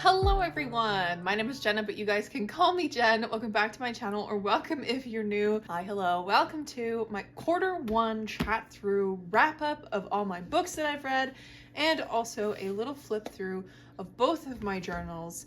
Hello everyone, my name is Jenna, but you guys can call me Jen. Welcome back to my channel, or welcome if you're new. Hi, hello. Welcome to my Q1 chat through wrap up of all my books that I've read, and also a little flip through of both of my journals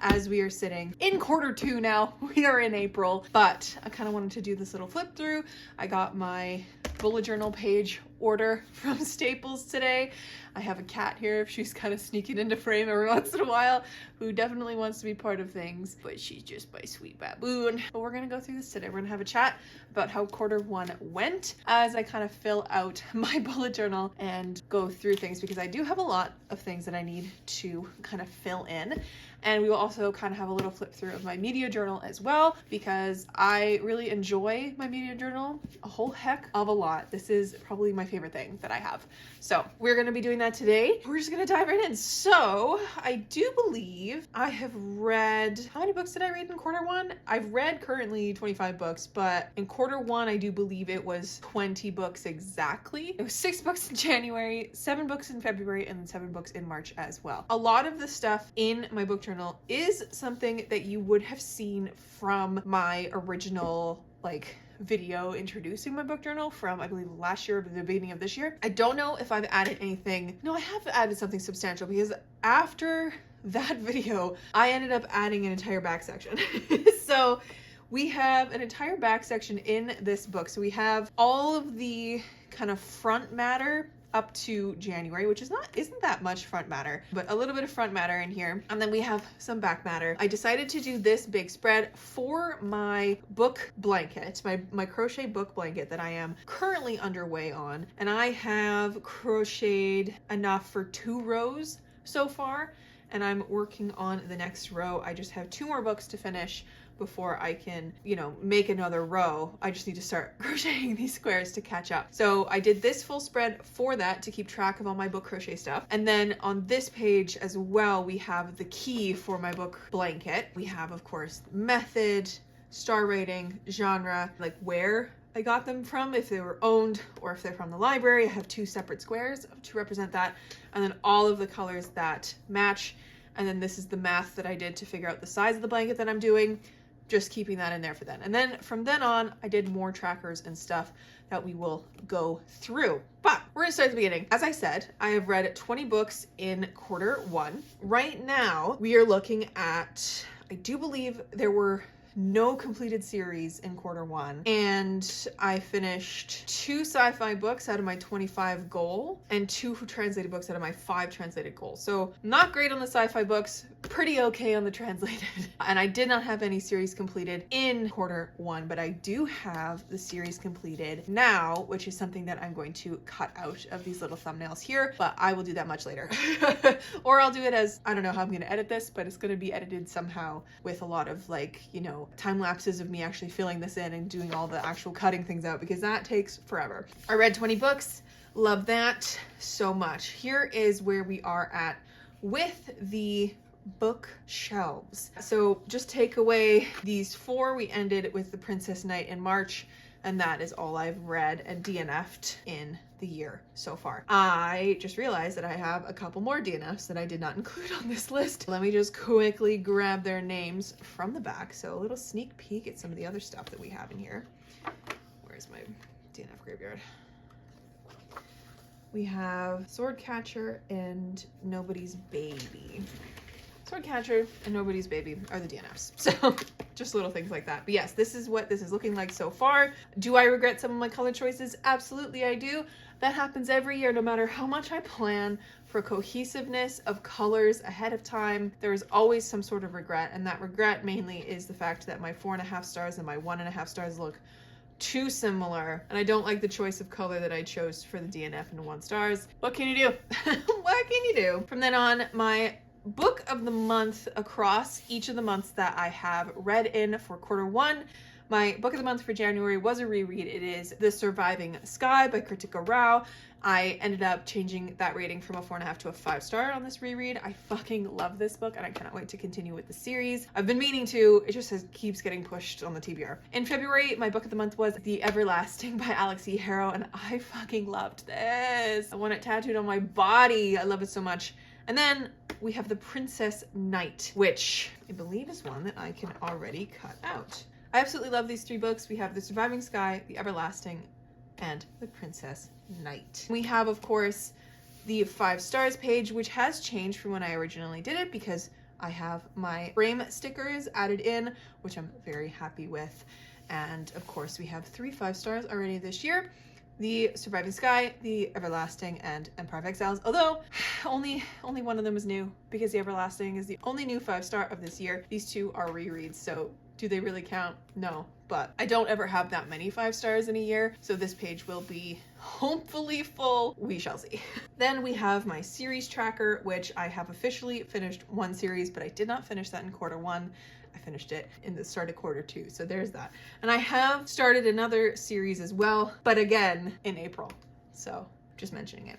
as we are sitting in Q2 now. We are in April, but I kind of wanted to do this little flip through. I got my bullet journal page order from Staples today. I have a cat here, she's kind of sneaking into frame every once in a while, who definitely wants to be part of things, but she's just my sweet baboon. But we're gonna go through this today. We're gonna have a chat about how Q1 went as I kind of fill out my bullet journal and go through things, because I do have a lot of things that I need to kind of fill in. And we will also kind of have a little flip through of my media journal as well, because I really enjoy my media journal a whole heck of a lot. This is probably my favorite thing that I have. So we're going to be doing that today. We're just going to dive right in. So I do believe I have read, how many books did I read in Q1? I've read currently 25 books, but in Q1 I do believe it was 20 books exactly. It was 6 books in January, 7 books in February, and then 7 books in March as well. A lot of the stuff in my book journal is something that you would have seen from my original video introducing my book journal from, I believe, last year or the beginning of this year. I don't know if I've added anything. No, I have added something substantial, because after that video I ended up adding an entire back section. So we have an entire back section in this book. So we have all of the kind of front matter up to January, which isn't that much front matter, but a little bit of front matter in here. And then we have some back matter. I decided to do this big spread for my book blanket, my crochet book blanket that I am currently underway on. And I have crocheted enough for 2 rows so far, and I'm working on the next row. I just have 2 more books to finish before I can, make another row. I just need to start crocheting these squares to catch up. So I did this full spread for that to keep track of all my book crochet stuff. And then on this page as well, we have the key for my book blanket. We have, of course, method, star rating, genre, like where I got them from, if they were owned or if they're from the library. I have 2 separate squares to represent that. And then all of the colors that match. And then this is the math that I did to figure out the size of the blanket that I'm doing. Just keeping that in there for then. And then from then on, I did more trackers and stuff that we will go through. But we're gonna start at the beginning. As I said, I have read 20 books in Q1. Right now, we are looking at, I do believe there were no completed series in Q1, and I finished 2 sci-fi books out of my 25 goal and 2 translated books out of my 5 translated goals. So not great on the sci-fi books, pretty okay on the translated. And I did not have any series completed in Q1, but I do have the series completed now, which is something that I'm going to cut out of these little thumbnails here, but I will do that much later. Or I'll do it as, I don't know how I'm gonna edit this, but it's gonna be edited somehow with a lot of time lapses of me actually filling this in and doing all the actual cutting things out, because that takes forever. I read 20 books, love that so much. Here is where we are at with the book shelves. So just take away these 4. We ended with The Princess Knight in March, and that is all I've read and DNF'd in the year so far. I just realized that I have a couple more DNFs that I did not include on this list. Let me just quickly grab their names from the back. So a little sneak peek at some of the other stuff that we have in here. Where's my DNF graveyard? We have Swordcatcher and Nobody's Baby. Swordcatcher and Nobody's Baby are the DNFs. So just little things like that. But yes, this is what this is looking like so far. Do I regret some of my color choices? Absolutely I do. That happens every year, no matter how much I plan for cohesiveness of colors ahead of time. There is always some sort of regret, and that regret mainly is the fact that my 4.5 stars and my 1.5 stars look too similar, and I don't like the choice of color that I chose for the DNF and 1 stars. What can you do? What can you do? From then on, my book of the month across each of the months that I have read in for Q1. My book of the month for January was a reread. It is The Surviving Sky by Kritika Rao. I ended up changing that rating from a 4.5 to a 5 star on this reread. I fucking love this book, and I cannot wait to continue with the series. I've been meaning to, it just keeps getting pushed on the TBR. In February, my book of the month was The Everlasting by Alex E. Harrow, and I fucking loved this. I want it tattooed on my body. I love it so much. And then we have The Princess Knight, which I believe is one that I can already cut out. I absolutely love these 3 books. We have The Surviving Sky, The Everlasting, and The Princess Knight. We have, of course, the 5 stars page, which has changed from when I originally did it because I have my frame stickers added in, which I'm very happy with. And of course, we have 3 5 stars already this year. The Surviving Sky, The Everlasting, and Empire of Exiles. Although, only one of them is new because The Everlasting is the only new 5-star of this year. These 2 are rereads, so do they really count? No, but I don't ever have that many 5 stars in a year, so this page will be hopefully full. We shall see. Then we have my series tracker, which I have officially finished 1 series, but I did not finish that in quarter 1. I finished it in the start of quarter 2, so there's that. And I have started another series as well, but again in April, so just mentioning it.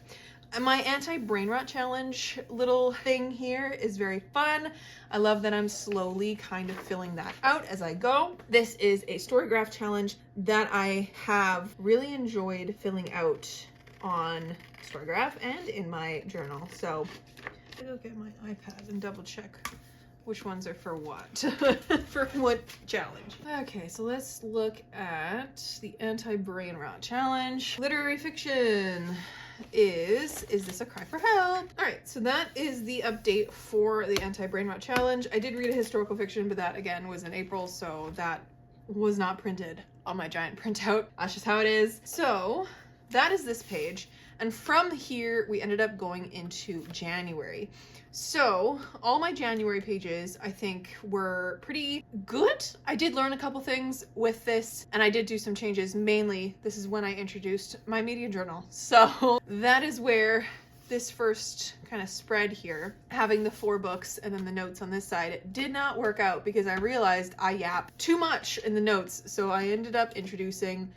And my anti-brain rot challenge little thing here is very fun. I love that I'm slowly kind of filling that out as I go. This is a Storygraph challenge that I have really enjoyed filling out on Storygraph and in my journal. So I'll look at my iPad and double check which ones are for what, for what challenge. Okay, so let's look at the anti-brain rot challenge. Literary fiction. Is this a cry for help? All right, so that is the update for the anti-brain rot challenge. I did read a historical fiction, but that again was in April, so that was not printed on my giant printout. That's just how it is. So that is this page. And from here, we ended up going into January. So all my January pages, I think, were pretty good. I did learn a couple things with this, and I did do some changes. Mainly, this is when I introduced my media journal. So that is where this first kind of spread here, having the 4 books and then the notes on this side, it did not work out because I realized I yapped too much in the notes. So I ended up introducing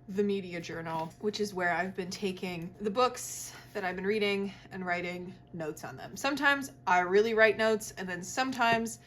the media journal, which is where I've been taking the books that I've been reading and writing notes on them. Sometimes I really write notes, and then sometimes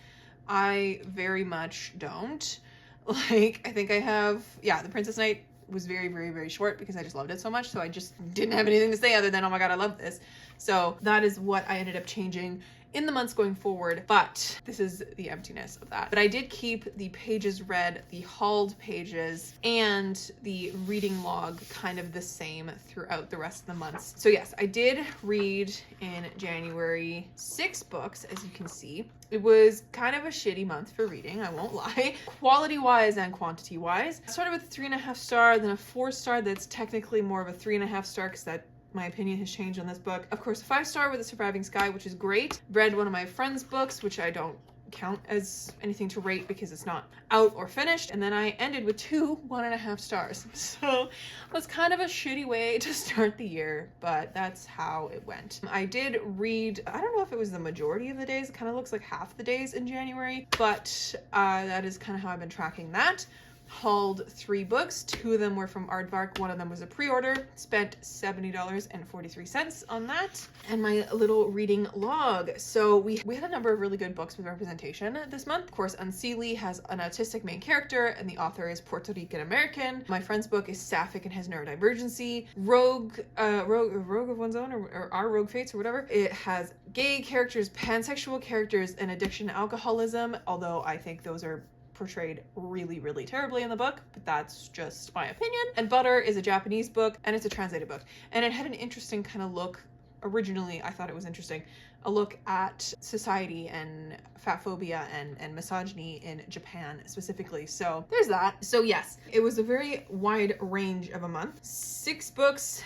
I very much don't. Like, I think I have, yeah, The Princess Knight was very, very, very short because I just loved it so much. So I just didn't have anything to say other than, oh my God, I love this. So that is what I ended up changing in the months going forward, but this is the emptiness of that. But I did keep the pages read, the hauled pages, and the reading log kind of the same throughout the rest of the months. So yes, I did read in January 6 books, as you can see. It was kind of a shitty month for reading, I won't lie. Quality-wise and quantity-wise. I started with a 3.5 star, then a 4 star that's technically more of a 3.5 star because that my opinion has changed on this book. Of course, 5 star with The Surviving Sky, which is great. Read one of my friend's books, which I don't count as anything to rate because it's not out or finished. And then I ended with 2 1.5 stars. So it was kind of a shitty way to start the year, but that's how it went. I did read, I don't know if it was the majority of the days. It kind of looks like half the days in January, but that is kind of how I've been tracking that. Hauled 3 books. 2 of them were from Aardvark. 1 of them was a pre-order. Spent $70.43 on that. And my little reading log. So we had a number of really good books with representation this month. Of course, Unseelie has an autistic main character and the author is Puerto Rican American. My friend's book is sapphic and has neurodivergency. Rogue of One's Own, or Our Rogue Fates, or whatever. It has gay characters, pansexual characters, and addiction to alcoholism, although I think those are portrayed really, really terribly in the book, but that's just my opinion. And Butter is a Japanese book, and it's a translated book. And it had an interesting kind of look. Originally, I thought it was interesting. A look at society and fat phobia and misogyny in Japan specifically. So there's that. So yes, it was a very wide range of a month. 6 books.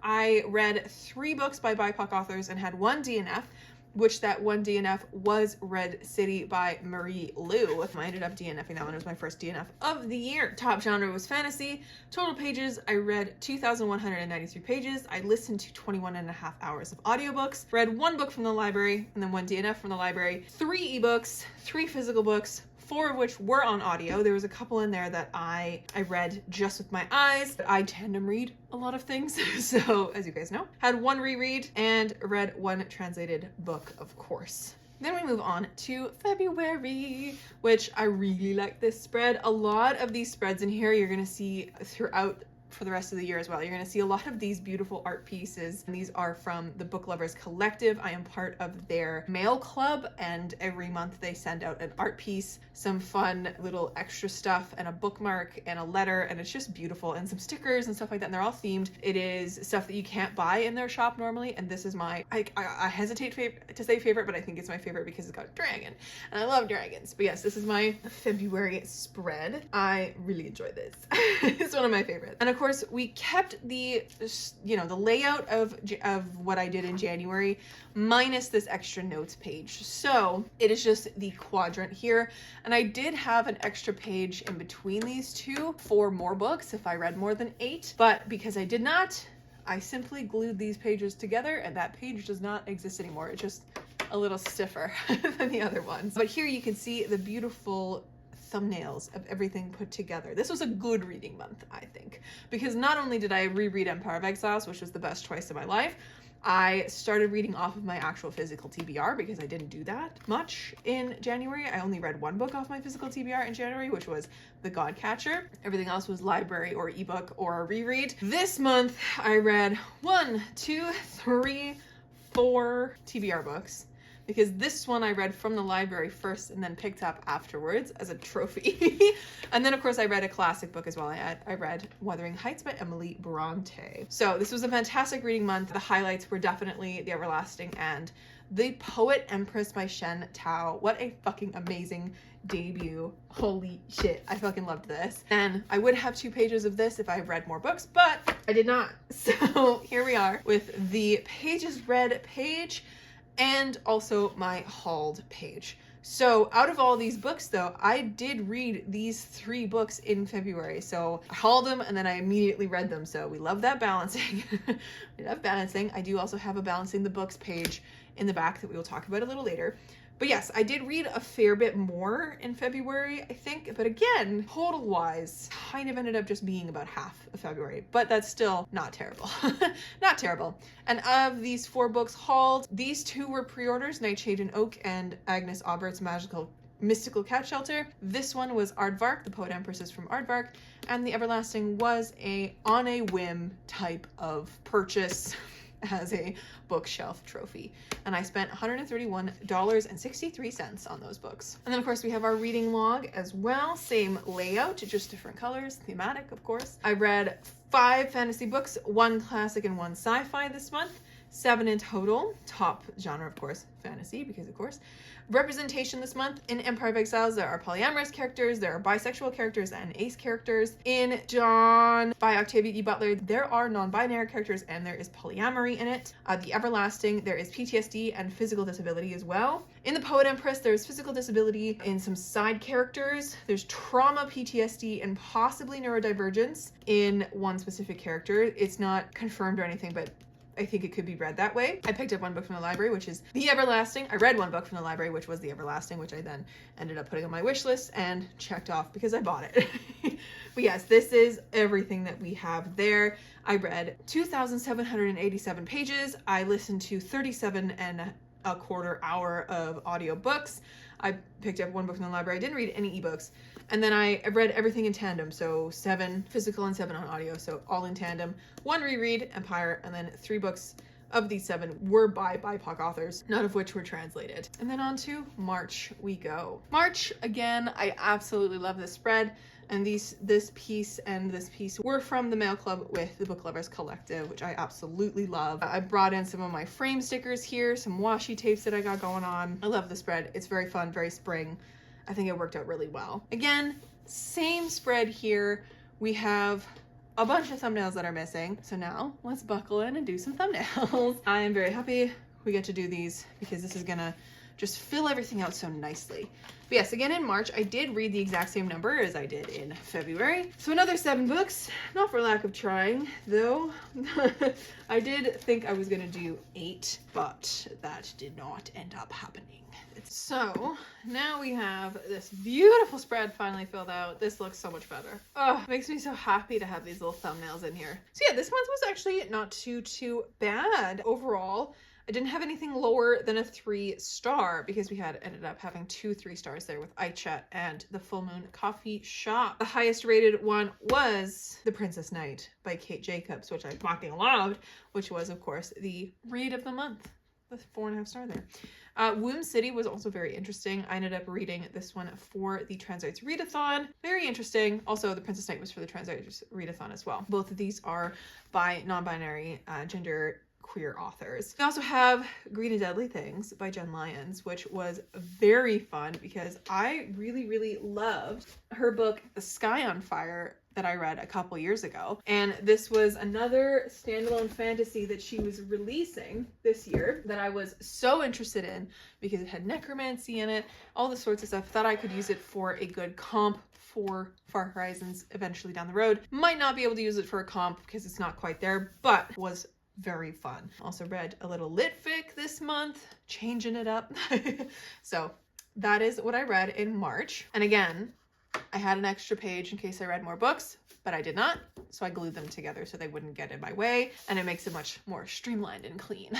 I read 3 books by BIPOC authors and had 1 DNF, which that 1 DNF was Red City by Marie Lu. I ended up DNFing that one. It was my first DNF of the year. Top genre was fantasy. Total pages, I read 2,193 pages. I listened to 21.5 hours of audiobooks. Read 1 book from the library and then 1 DNF from the library. 3 ebooks, 3 physical books, 4 of which were on audio. There was a couple in there that I read just with my eyes. I tend to read a lot of things, so as you guys know. Had 1 reread and read 1 translated book, of course. Then we move on to February, which I really like this spread. A lot of these spreads in here you're gonna see throughout for the rest of the year as well. You're going to see a lot of these beautiful art pieces, and these are from the Book Lovers Collective. I am part of their mail club, and every month they send out an art piece, some fun little extra stuff, and a bookmark and a letter, and it's just beautiful, and some stickers and stuff like that, and they're all themed. It is stuff that you can't buy in their shop normally, and this is my, I hesitate to say favorite, but I think it's my favorite because it's got a dragon, and I love dragons. But yes, this is my February spread. I really enjoy this. It's one of my favorites. And of course, we kept the, you know, the layout of what I did in January, minus this extra notes page. So it is just the quadrant here. And I did have an extra page in between these two for more books if I read more than 8. But because I did not, I simply glued these pages together, and that page does not exist anymore. It's just a little stiffer than the other ones. But here you can see the beautiful thumbnails of everything put together. This was a good reading month, I think, because not only did I reread Empire of Exiles, which was the best choice of my life, I started reading off of my actual physical TBR because I didn't do that much in January. I only read one book off my physical TBR in January, which was The Godcatcher. Everything else was library or ebook or a reread. This month I read 1, 2, 3, 4 TBR books, because this one I read from the library first and then picked up afterwards as a trophy. And then of course I read a classic book as well. I read Wuthering Heights by Emily Bronte. So this was a fantastic reading month. The highlights were definitely The Everlasting and The Poet Empress by Shen Tao. What a fucking amazing debut. Holy shit, I fucking loved this. And I would have 2 pages of this if I read more books, but I did not. So here we are with the pages read page, and also my hauled page. So out of all these books though, I did read these 3 books in February. So I hauled them and then I immediately read them. So we love that balancing. We love balancing. I do also have a balancing the books page in the back that we will talk about a little later. But yes, I did read a fair bit more in February, I think. But again, total wise, kind of ended up just being about half of February. But that's still not terrible. Not terrible. And of these 4 books hauled, these 2 were pre-orders, Nightshade and Oak and Agnes Aubert's Mystical Cat Shelter. This one was Aardvark, The Poet Empresses from Aardvark. And The Everlasting was on a whim type of purchase as a bookshelf trophy, and I spent $131.63 on those books. And then of course we have our reading log as well, same layout, just different colors, thematic of course. I read 5 fantasy books, 1 classic and 1 sci-fi this month, 7 in total. Top genre of course fantasy, because of course. Representation this month in Empire of Exiles, there are polyamorous characters, there are bisexual characters and ace characters. In Dawn by Octavia E. Butler, there are non-binary characters and there is polyamory in it. The Everlasting, there is PTSD and physical disability as well. In The Poet Empress, there's physical disability in some side characters. There's trauma, PTSD, and possibly neurodivergence in one specific character. It's not confirmed or anything, but I think it could be read that way. I picked up 1 book from the library, which is The Everlasting. I read 1 book from the library, which was The Everlasting, which I then ended up putting on my wish list and checked off because I bought it. But yes, this is everything that we have there. I read 2,787 pages. I listened to 37.25 hours of audiobooks. I picked up 1 book from the library. I didn't read any ebooks. And then I read everything in tandem, so 7 physical and 7 on audio, so all in tandem. 1 reread, Empire, and then 3 books of these 7 were by BIPOC authors, none of which were translated. And then on to March we go. March, again, I absolutely love this spread, and this piece and this piece were from the mail club with the Book Lovers Collective, which I absolutely love. I brought in some of my frame stickers here, some washi tapes that I got going on. I love the spread. It's very fun, very spring. I think it worked out really well. Again, same spread here. We have a bunch of thumbnails that are missing. So now let's buckle in and do some thumbnails. I am very happy we get to do these because this is gonna just fill everything out so nicely. But yes, again in March, I did read the exact same number as I did in February. So another 7 books, not for lack of trying though. I did think I was gonna do 8, but that did not end up happening. So now we have this beautiful spread finally filled out. This looks so much better. Oh, makes me so happy to have these little thumbnails in here. So yeah, this month was actually not too bad overall. I didn't have anything lower than a 3-star because we had ended up having 2 3-stars there with iChat and the Full Moon Coffee Shop. The highest rated one was The Princess Knight by Kate Jacobs, which I fucking loved, which was of course the read of the month. The 4.5-star there. Womb City was also very interesting. I ended up reading this one for the Transarts Readathon. Very interesting. Also, The Princess Knight was for the Transarts Readathon as well. Both of these are by non-binary gender queer authors. We also have Green and Deadly Things by Jen Lyons, which was very fun because I really loved her book The Sky on Fire that I read a couple years ago. And this was another standalone fantasy that she was releasing this year that I was so interested in because it had necromancy in it, all the sorts of stuff. Thought I could use it for a good comp for Far Horizons eventually down the road. Might not be able to use it for a comp because it's not quite there, but was very fun. Also read a little lit fic this month, changing it up. So that is what I read in March. And again, I had an extra page in case I read more books, but I did not. So I glued them together so they wouldn't get in my way, and it makes it much more streamlined and clean.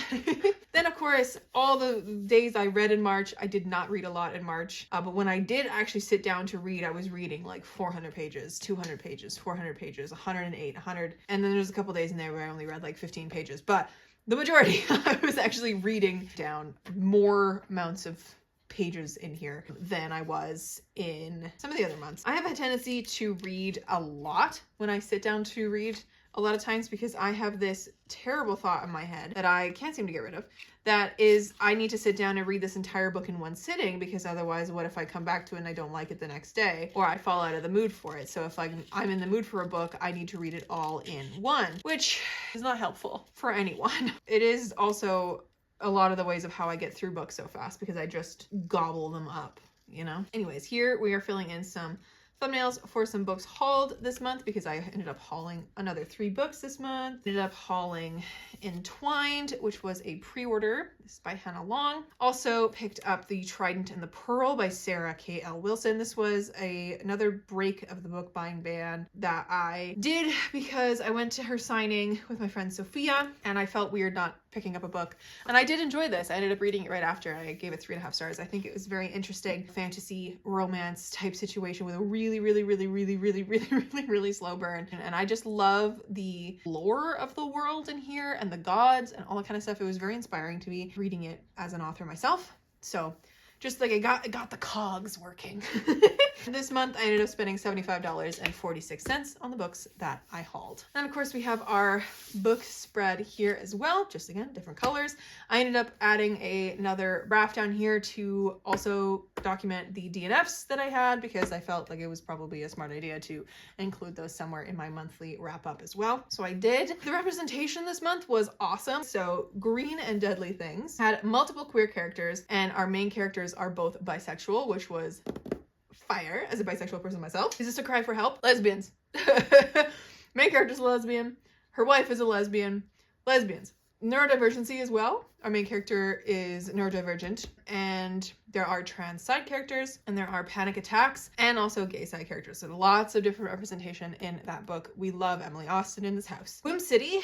Then of course, all the days I read in March, I did not read a lot in March, but when I did actually sit down to read, I was reading like 400 pages, 200 pages, 400 pages, 108, 100, and then there's a couple days in there where I only read like 15 pages, but the majority I was actually reading down more amounts of pages in here than I was in some of the other months. I have a tendency to read a lot when I sit down to read a lot of times because I have this terrible thought in my head that I can't seem to get rid of. That is, I need to sit down and read this entire book in one sitting because otherwise what if I come back to it and I don't like it the next day, or I fall out of the mood for it. So if I'm in the mood for a book, I need to read it all in one, which is not helpful for anyone. It is also a lot of the ways of how I get through books so fast because I just gobble them up, you know? Anyways, here we are filling in some thumbnails for some books hauled this month because I ended up hauling another 3 books this month. Ended up hauling Entwined, which was a pre-order. This is by Hannah Long. Also picked up The Trident and the Pearl by Sarah K.L. Wilson. This was another break of the book buying ban that I did because I went to her signing with my friend Sophia and I felt weird not picking up a book. And I did enjoy this. I ended up reading it right after. I gave it 3.5 stars. I think it was very interesting fantasy romance type situation with a really slow burn. And I just love the lore of the world in here and the gods and all that kind of stuff. It was very inspiring to me reading it as an author myself. So just like I got the cogs working. This month I ended up spending $75.46 on the books that I hauled. And of course we have our book spread here as well, just again, different colors. I ended up adding another graph down here to also document the DNFs that I had because I felt like it was probably a smart idea to include those somewhere in my monthly wrap up as well. So I did. The representation this month was awesome. So Green and Deadly Things had multiple queer characters and our main characters are both bisexual, which was fire as a bisexual person myself. Is this a cry for help? Lesbians. Main character's a lesbian. Her wife is a lesbian. Lesbians. Neurodivergency as well. Our main character is neurodivergent, and there are trans side characters, and there are panic attacks, and also gay side characters. So lots of different representation in that book. We love Emily Austen in this house. Womb City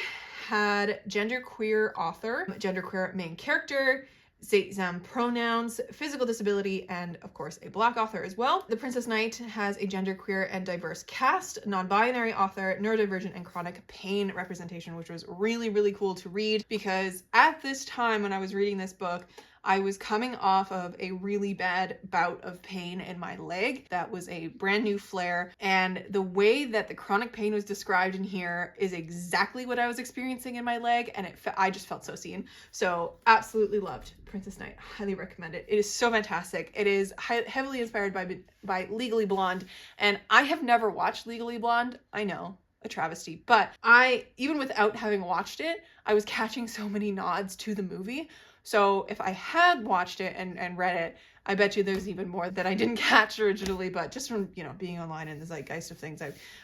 had genderqueer author, genderqueer main character, Zam pronouns, physical disability, and of course a Black author as well. The Princess Knight has a genderqueer and diverse cast, non-binary author, neurodivergent, and chronic pain representation, which was really cool to read because at this time when I was reading this book, I was coming off of a really bad bout of pain in my leg that was a brand new flare, and the way that the chronic pain was described in here is exactly what I was experiencing in my leg, and I just felt so seen. So absolutely loved Princess Knight. Highly recommend it. It is so fantastic. It is heavily inspired by Legally Blonde, and I have never watched Legally Blonde. I know, a travesty, but even without having watched it, I was catching so many nods to the movie. So if I had watched it and read it, I bet you there's even more that I didn't catch originally, but just from, being online and the zeitgeist of things,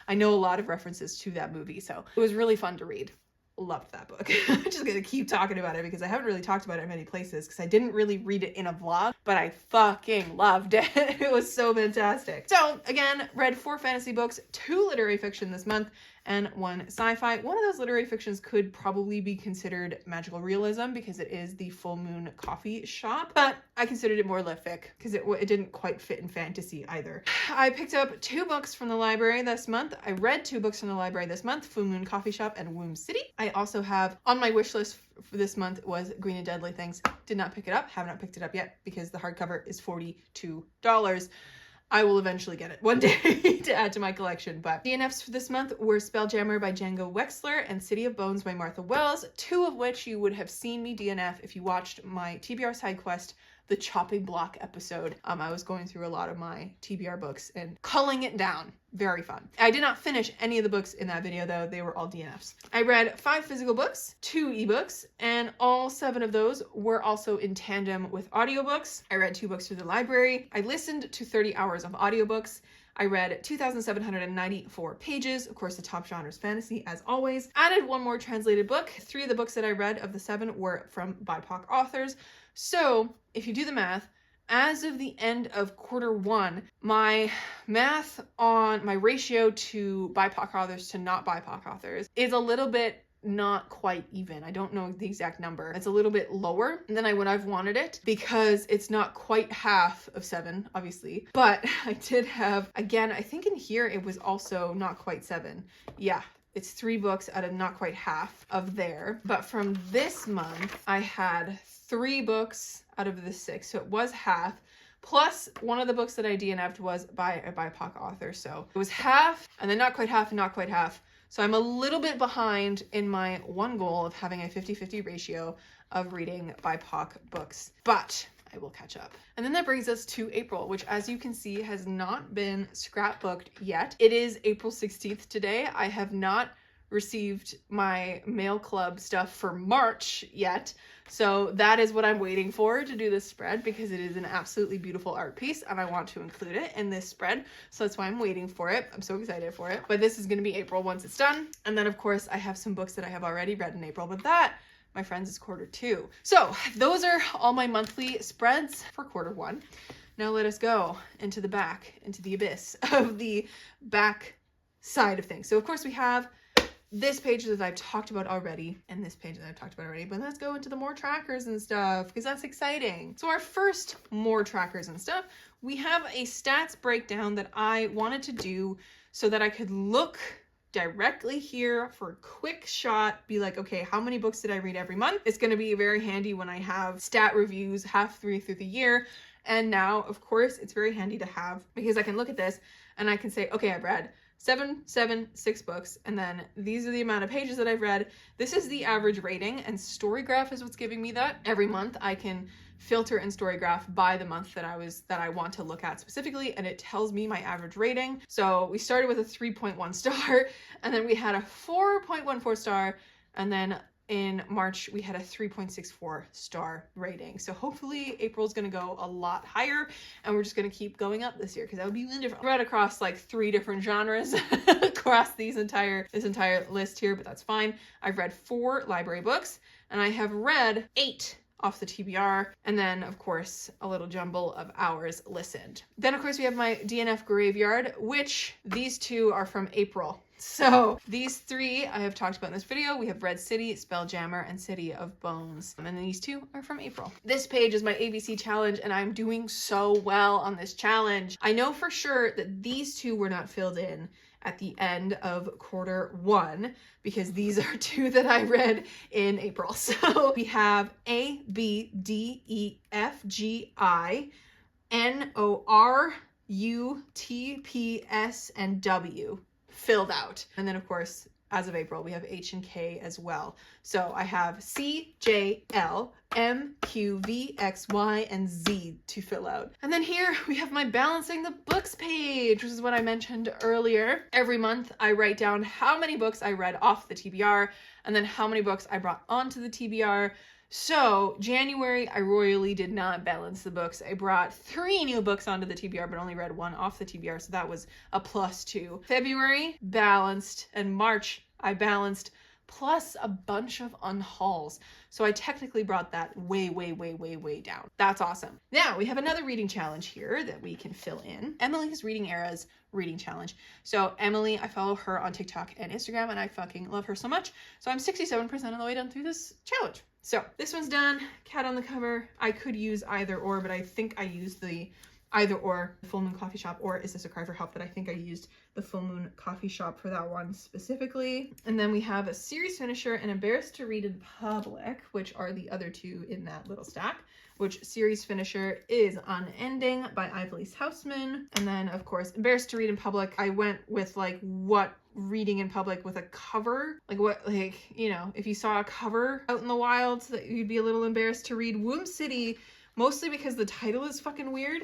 I know a lot of references to that movie. So it was really fun to read. Loved that book. I'm just gonna keep talking about it because I haven't really talked about it in many places because I didn't really read it in a vlog, but I fucking loved it. It was so fantastic. So again, read 4 fantasy books, 2 literary fiction this month, and one sci-fi. One of those literary fictions could probably be considered magical realism because it is the Full Moon Coffee Shop, but I considered it more lit fic because it didn't quite fit in fantasy either. I picked up 2 books from the library this month. I read 2 books from the library this month, Full Moon Coffee Shop and Womb City. I also have on my wish list for this month was Green and Deadly Things. Did not pick it up, have not picked it up yet because the hardcover is $42. I will eventually get it one day to add to my collection. But DNFs for this month were Spelljammer by Django Wexler and City of Bones by Martha Wells, 2 of which you would have seen me DNF if you watched my TBR side quest, the chopping block episode. I was going through a lot of my TBR books and culling it down. Very fun. I did not finish any of the books in that video though. They were all DNFs. I read 5 physical books, 2 ebooks, and all 7 of those were also in tandem with audiobooks. I read 2 books through the library. I listened to 30 hours of audiobooks. I read 2,794 pages. Of course, the top genre is fantasy, as always. Added 1 more translated book. 3 of the books that I read of the 7 were from BIPOC authors. So if you do the math, as of the end of Q1, my math on my ratio to BIPOC authors to not BIPOC authors is a little bit not quite even. I don't know the exact number. It's a little bit lower than I would have wanted it because it's not quite half of 7, obviously. But I did have, again, I think in here it was also not quite 7. Yeah. It's 3 books out of not quite half of there. But from this month, I had 3 books out of the 6. So it was half. Plus, one of the books that I DNF'd was by a BIPOC author. So it was half, and then not quite half, and not quite half. So I'm a little bit behind in my one goal of having a 50-50 ratio of reading BIPOC books. But I will catch up. And then that brings us to April, which as you can see has not been scrapbooked yet. It is April 16th today. I have not received my mail club stuff for March yet. So that is what I'm waiting for to do this spread because it is an absolutely beautiful art piece and I want to include it in this spread. So that's why I'm waiting for it. I'm so excited for it. But this is going to be April once it's done. And then of course I have some books that I have already read in April, but that, my friends, is Q2. So those are all my monthly spreads for Q1. Now let us go into the back, into the abyss of the back side of things. So of course we have this page that I've talked about already and this page that I've talked about already, but let's go into the more trackers and stuff because that's exciting. So our first more trackers and stuff, we have a stats breakdown that I wanted to do so that I could look directly here for a quick shot, be like, okay, how many books did I read every month? It's going to be very handy when I have stat reviews halfway through the year. And now, of course, it's very handy to have because I can look at this and I can say, okay, I've read 6 books, and then these are the amount of pages that I've read. This is the average rating, and Storygraph is what's giving me that. Every month I can filter in Storygraph by the month that I want to look at specifically, and it tells me my average rating. So we started with a 3.1 star, and then we had a 4.14 star, and then in March we had a 3.64 star rating. So hopefully April's gonna go a lot higher and we're just gonna keep going up this year because that would be really different. I read across like 3 different genres across this entire list here, but that's fine. I've read 4 library books and I have read 8 off the TBR, and then of course a little jumble of hours listened. Then of course we have my DNF graveyard, which these 2 are from April. So these 3 I have talked about in this video. We have Red City, Spelljammer, and City of Bones. And then these 2 are from April. This page is my ABC challenge, and I'm doing so well on this challenge. I know for sure that these 2 were not filled in at the end of Q1 because these are 2 that I read in April. So we have A, B, D, E, F, G, I, N, O, R, U, T, P, S, and W filled out. And then of course, as of April, we have H and K as well. So I have C, J, L, M, Q, V, X, Y, and Z to fill out. And then here we have my balancing the books page, which is what I mentioned earlier. Every month I write down how many books I read off the TBR and then how many books I brought onto the TBR. So January, I royally did not balance the books. I brought 3 new books onto the TBR, but only read 1 off the TBR. So that was a +2. February, balanced, and March, I balanced plus a bunch of unhauls. So I technically brought that way, way, way, way, way down. That's awesome. Now we have another reading challenge here that we can fill in. Emily's Reading Era's reading challenge. So Emily, I follow her on TikTok and Instagram, and I fucking love her so much. So I'm 67% of the way done through this challenge. So this one's done. Cat on the cover. I could use either or, but I think I used the either or, Full Moon Coffee Shop, or Is This a Cry for Help? But I think I used the Full Moon Coffee Shop for that one specifically. And then we have a series finisher and Embarrassed to Read in Public, which are the other two in that little stack, which series finisher is Unending by Ivelisse Hausman. And then of course, Embarrassed to Read in Public, I went with like what reading in public with a cover, like what, like, you know, if you saw a cover out in the wild that you'd be a little embarrassed to read. Womb City, mostly because the title is fucking weird.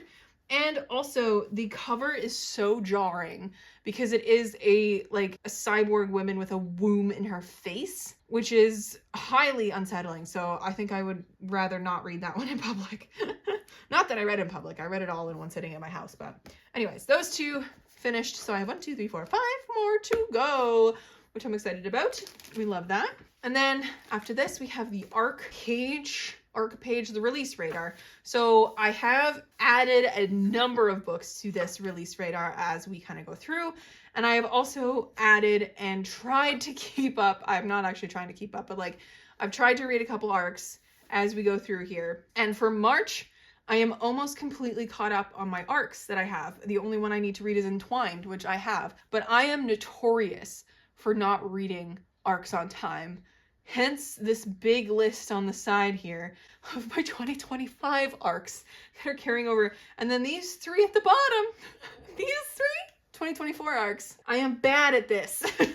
And also the cover is so jarring because it is a cyborg woman with a womb in her face, which is highly unsettling. So I think I would rather not read that one in public. Not that I read in public. I read it all in one sitting at my house. But anyways, those two finished. So I have 1, 2, 3, 4, 5 more to go, which I'm excited about. We love that. And then after this, we have the ARC page, the release radar. So I have added a number of books to this release radar as we kind of go through. And I have also added and tried to keep up. I'm not actually trying to keep up, but like I've tried to read a couple ARCs as we go through here. And for March, I am almost completely caught up on my ARCs that I have. The only one I need to read is Entwined, which I have. But I am notorious for not reading ARCs on time. Hence this big list on the side here of my 2025 ARCs that are carrying over. And then these 3 at the bottom, these 3 2024 ARCs. I am bad at this. I'm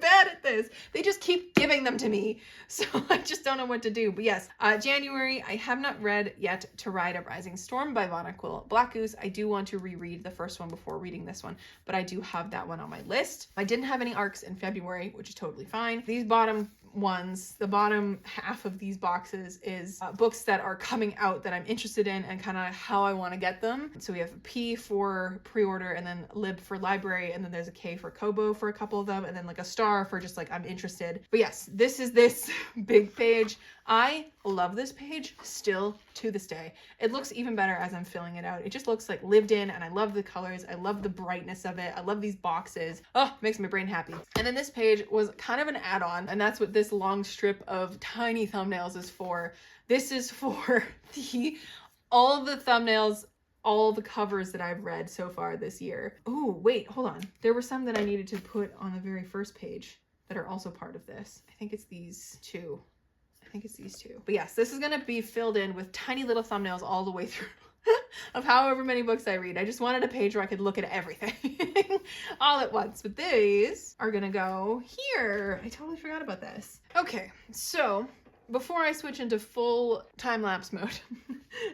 bad at this. They just keep giving them to me. So I just don't know what to do. But yes, January, I have not read yet To Ride a Rising Storm by Vonna Quill Black Goose. I do want to reread the first one before reading this one, but I do have that one on my list. I didn't have any ARCs in February, which is totally fine. These bottom ones, the bottom half of these boxes is books that are coming out that I'm interested in and kind of how I want to get them. So we have a P for pre-order, and then Lib for library, and then there's a K for Kobo for a couple of them, and then like a star for just like I'm interested. But yes, this is this big page. I love this page still to this day. It looks even better as I'm filling it out. It just looks like lived in, and I love the colors. I love the brightness of it. I love these boxes. Oh, makes my brain happy. And then this page was kind of an add-on, and that's what this long strip of tiny thumbnails is for. This is for all the thumbnails, all the covers that I've read so far this year. Oh, wait, hold on. There were some that I needed to put on the very first page that are also part of this. I think it's these two. But yes, this is going to be filled in with tiny little thumbnails all the way through of however many books I read. I just wanted a page where I could look at everything all at once. But these are going to go here. I totally forgot about this. Okay, so before I switch into full time-lapse mode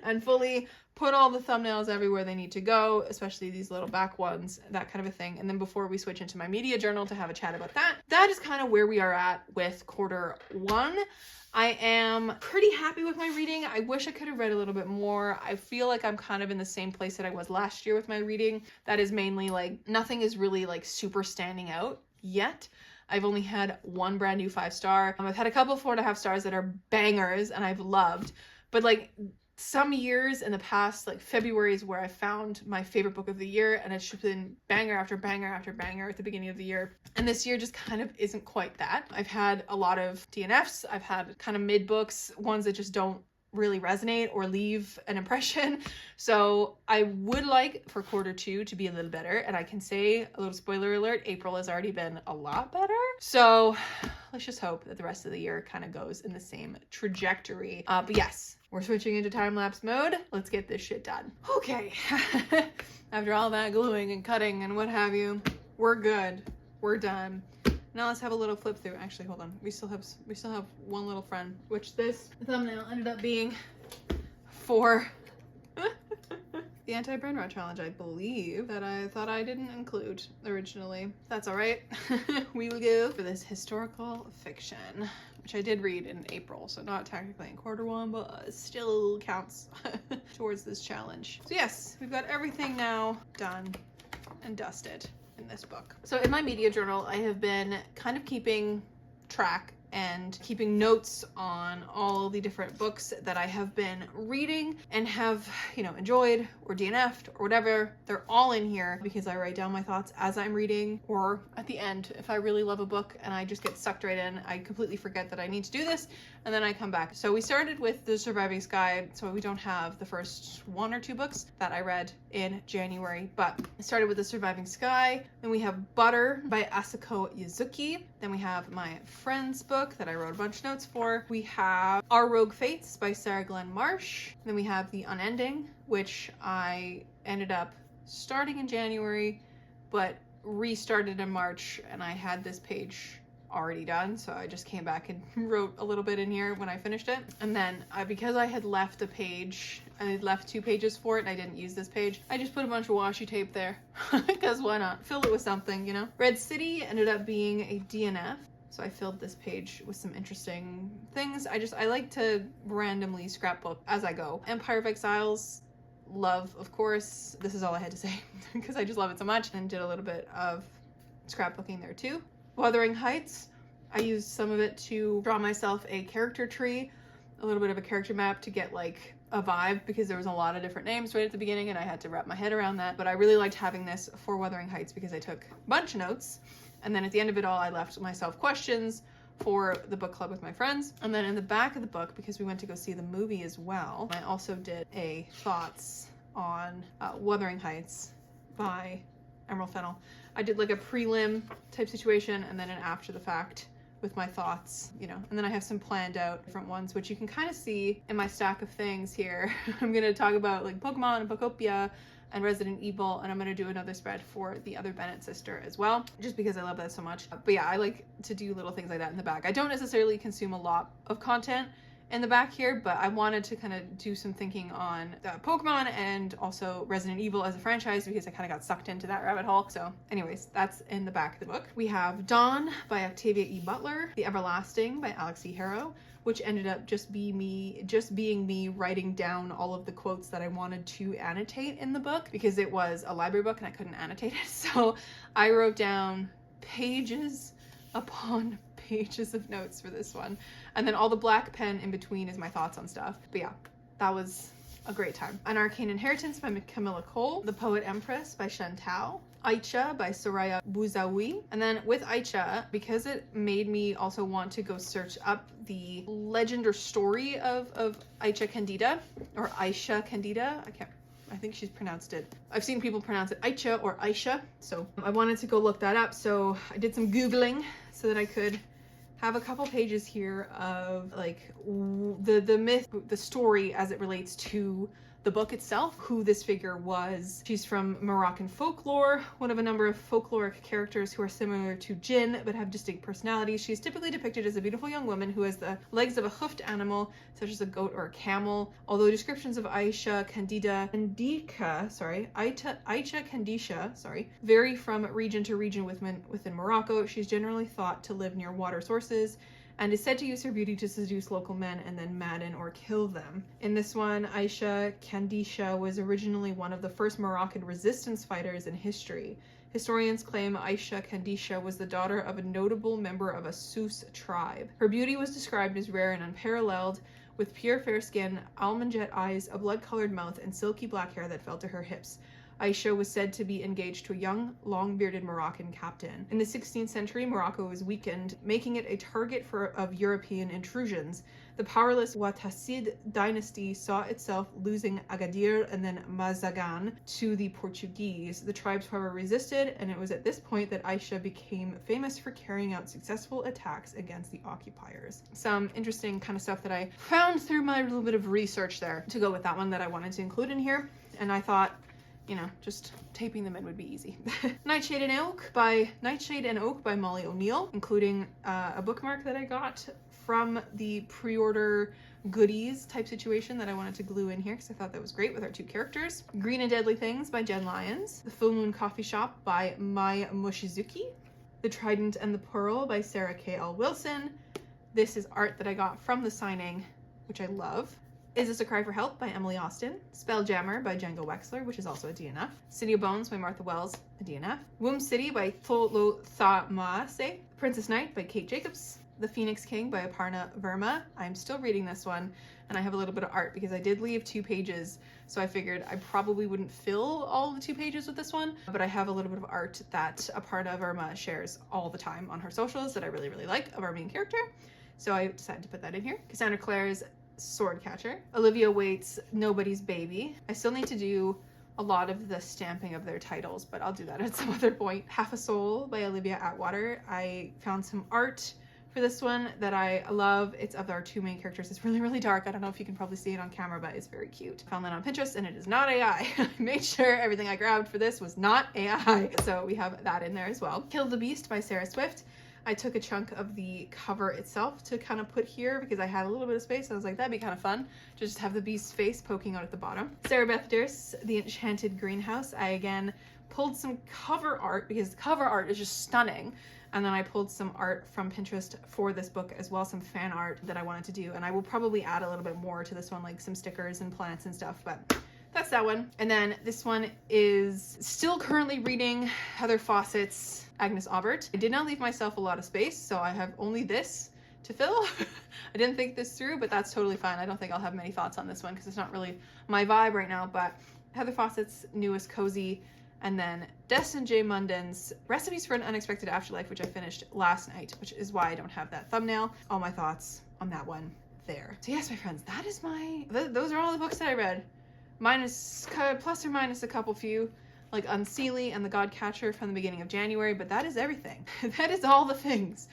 and fully put all the thumbnails everywhere they need to go, especially these little back ones, that kind of a thing. And then before we switch into my media journal to have a chat about that, that is kind of where we are at with Q1. I am pretty happy with my reading. I wish I could have read a little bit more. I feel like I'm kind of in the same place that I was last year with my reading. That is mainly like nothing is really like super standing out yet. I've only had one brand new 5-star. I've had a couple 4.5 stars that are bangers and I've loved, but like some years in the past, like February is where I found my favorite book of the year, and it's just been banger after banger after banger at the beginning of the year. And this year just kind of isn't quite that. I've had a lot of DNFs. I've had kind of mid books, ones that just don't really resonate or leave an impression. So I would like for Q2 to be a little better. And I can say, a little spoiler alert, April has already been a lot better. So let's just hope that the rest of the year kind of goes in the same trajectory. But yes, we're switching into time-lapse mode. Let's get this shit done. Okay. After all that gluing and cutting and what have you, we're good. We're done. Now let's have a little flip through. Actually, hold on. We still have one little friend, which this thumbnail ended up being for the anti-brain rot challenge, I believe, that I thought I didn't include originally. That's all right. We will go for this historical fiction, which I did read in April, so not technically in Q1, but it still counts towards this challenge. So yes, we've got everything now done and dusted in this book. So in my media journal, I have been kind of keeping track and keeping notes on all the different books that I have been reading and have, enjoyed or DNF'd or whatever. They're all in here because I write down my thoughts as I'm reading, or at the end, if I really love a book and I just get sucked right in, I completely forget that I need to do this, and then I come back. So we started with The Surviving Sky, so we don't have the first 1 or 2 books that I read in January, but I started with The Surviving Sky. Then we have Butter by Asako Yuzuki. Then we have my friend's book that I wrote a bunch of notes for. We have Our Rogue Fates by Sarah Glenn Marsh. Then we have The Unending, which I ended up starting in January, but restarted in March, and I had this page already done, so I just came back and wrote a little bit in here when I finished it. And then because I had left a page, I had left 2 pages for it and I didn't use this page, I just put a bunch of washi tape there because why not? Fill it with something, Red City ended up being a DNF, so I filled this page with some interesting things. I like to randomly scrapbook as I go. Empire of Exiles, love, of course. This is all I had to say because I just love it so much, and did a little bit of scrapbooking there too. Wuthering Heights, I used some of it to draw myself a character tree, a little bit of a character map to get like a vibe, because there was a lot of different names right at the beginning and I had to wrap my head around that. But I really liked having this for Wuthering Heights because I took a bunch of notes, and then at the end of it all I left myself questions for the book club with my friends. And then in the back of the book, because we went to go see the movie as well, I also did a thoughts on Wuthering Heights by Emerald Fennell. I did like a prelim type situation and then an after the fact with my thoughts, and then I have some planned out different ones, which you can kind of see in my stack of things here. I'm going to talk about like Pokemon and Bookopia and Resident Evil, and I'm going to do another spread for the other Bennett sister as well, just because I love that so much. But yeah, I like to do little things like that in the back. I don't necessarily consume a lot of content in the back here, but I wanted to kind of do some thinking on Pokemon and also Resident Evil as a franchise because I kind of got sucked into that rabbit hole. So anyways, that's in the back of the book. We have Dawn by Octavia E. Butler, The Everlasting by Alex E. Harrow, which ended up just being me writing down all of the quotes that I wanted to annotate in the book because it was a library book and I couldn't annotate it. So I wrote down pages upon pages of notes for this one, and then all the black pen in between is my thoughts on stuff. But yeah, that was a great time. An Arcane Inheritance by Camilla Cole, The Poet Empress by Shen Tao, Aicha by Soraya Bouzaoui. And then with Aicha, because it made me also want to go search up the legend or story of Aicha Candida, or Aisha Candida, I think she's pronounced it. I've seen people pronounce it Aicha or Aisha, so I wanted to go look that up. So I did some Googling so that I could have a couple pages here of like the myth, the story as it relates to the book itself, who this figure was. She's from Moroccan folklore, one of a number of folkloric characters who are similar to Jinn but have distinct personalities. She's typically depicted as a beautiful young woman who has the legs of a hoofed animal, such as a goat or a camel. Although descriptions of Aicha Candida vary from region to region within Morocco, she's generally thought to live near water sources and is said to use her beauty to seduce local men and then madden or kill them. In this one, Aisha Candisha was originally one of the first Moroccan resistance fighters in history. Historians claim Aisha Candisha was the daughter of a notable member of a Sus tribe. Her beauty was described as rare and unparalleled, with pure fair skin, almond jet eyes, a blood-colored mouth, and silky black hair that fell to her hips. Aisha was said to be engaged to a young, long-bearded Moroccan captain. In the 16th century, Morocco was weakened, making it a target of European intrusions. The powerless Ouattassid dynasty saw itself losing Agadir and then Mazagan to the Portuguese. The tribes, however, resisted, and it was at this point that Aisha became famous for carrying out successful attacks against the occupiers. Some interesting kind of stuff that I found through my little bit of research there to go with that one that I wanted to include in here, and I thought, just taping them in would be easy. Nightshade and Oak by Molly O'Neill, including a bookmark that I got from the pre-order goodies type situation that I wanted to glue in here because I thought that was great with our 2 characters. Green and Deadly Things by Jen Lyons. The Full Moon Coffee Shop by Mai Moshizuki. The Trident and the Pearl by Sarah K.L. Wilson. This is art that I got from the signing, which I love. Is This a Cry for Help by Emily Austin. Spelljammer by Django Wexler, which is also a DNF. City of Bones by Martha Wells, a DNF. Womb City by Tolo Thamase. Princess Knight by Kate Jacobs. The Phoenix King by Aparna Verma. I'm still reading this one, and I have a little bit of art because I did leave 2 pages, so I figured I probably wouldn't fill all the 2 pages with this one, but I have a little bit of art that Aparna Verma shares all the time on her socials that I really, really like of our main character, so I decided to put that in here. Cassandra Clare's Swordcatcher. Olivia Waite's Nobody's Baby. I still need to do a lot of the stamping of their titles, but I'll do that at some other point. Half a Soul by Olivia Atwater. I found some art for this one that I love. It's of our 2 main characters. It's really, really dark. I don't know if you can probably see it on camera, but it's very cute. Found that on Pinterest, and it is not AI. I made sure everything I grabbed for this was not AI. So we have that in there as well. Kill the Beast by Sarah Swift. I took a chunk of the cover itself to kind of put here because I had a little bit of space. I was like, that'd be kind of fun to just have the beast's face poking out at the bottom. Sarah Beth Durst's The Enchanted Greenhouse. I again pulled some cover art because the cover art is just stunning. And then I pulled some art from Pinterest for this book as well, some fan art that I wanted to do. And I will probably add a little bit more to this one, like some stickers and plants and stuff, but that's that one. And then this one is still currently reading Heather Fawcett's Agnes Aubert. I did not leave myself a lot of space, so I have only this to fill. I didn't think this through, but that's totally fine. I don't think I'll have many thoughts on this one because it's not really my vibe right now, but Heather Fawcett's newest cozy, and then Destin J. Munden's Recipes for an Unexpected Afterlife, which I finished last night, which is why I don't have that thumbnail. All my thoughts on that one there. So yes, my friends, that is those are all the books that I read. Minus, plus or minus a couple few, like Unseelie and The Godcatcher from the beginning of January, but that is everything. That is all the things.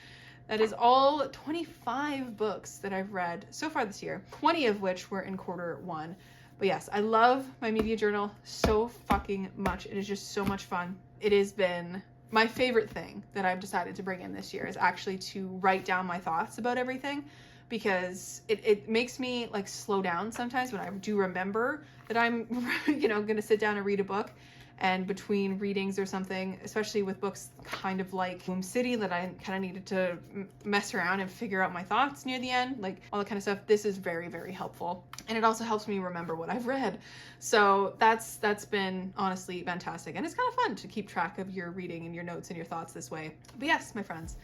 That is all 25 books that I've read so far this year, 20 of which were in Q1. But yes, I love my media journal so fucking much. It is just so much fun. It has been my favorite thing that I've decided to bring in this year is actually to write down my thoughts about everything, because it makes me like slow down sometimes when I do remember that I'm, you know, gonna sit down and read a book. And between readings or something, especially with books kind of like Womb City that I kind of needed to mess around and figure out my thoughts near the end, like all that kind of stuff, this is very, very helpful. And it also helps me remember what I've read. So that's been honestly fantastic. And it's kind of fun to keep track of your reading and your notes and your thoughts this way. But yes, my friends,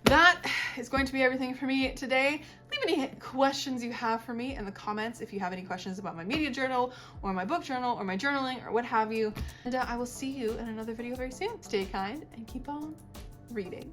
that is going to be everything for me today. Leave any questions you have for me in the comments if you have any questions about my media journal or my book journal or my journaling or what have you. And I will see you in another video very soon. Stay kind and keep on reading.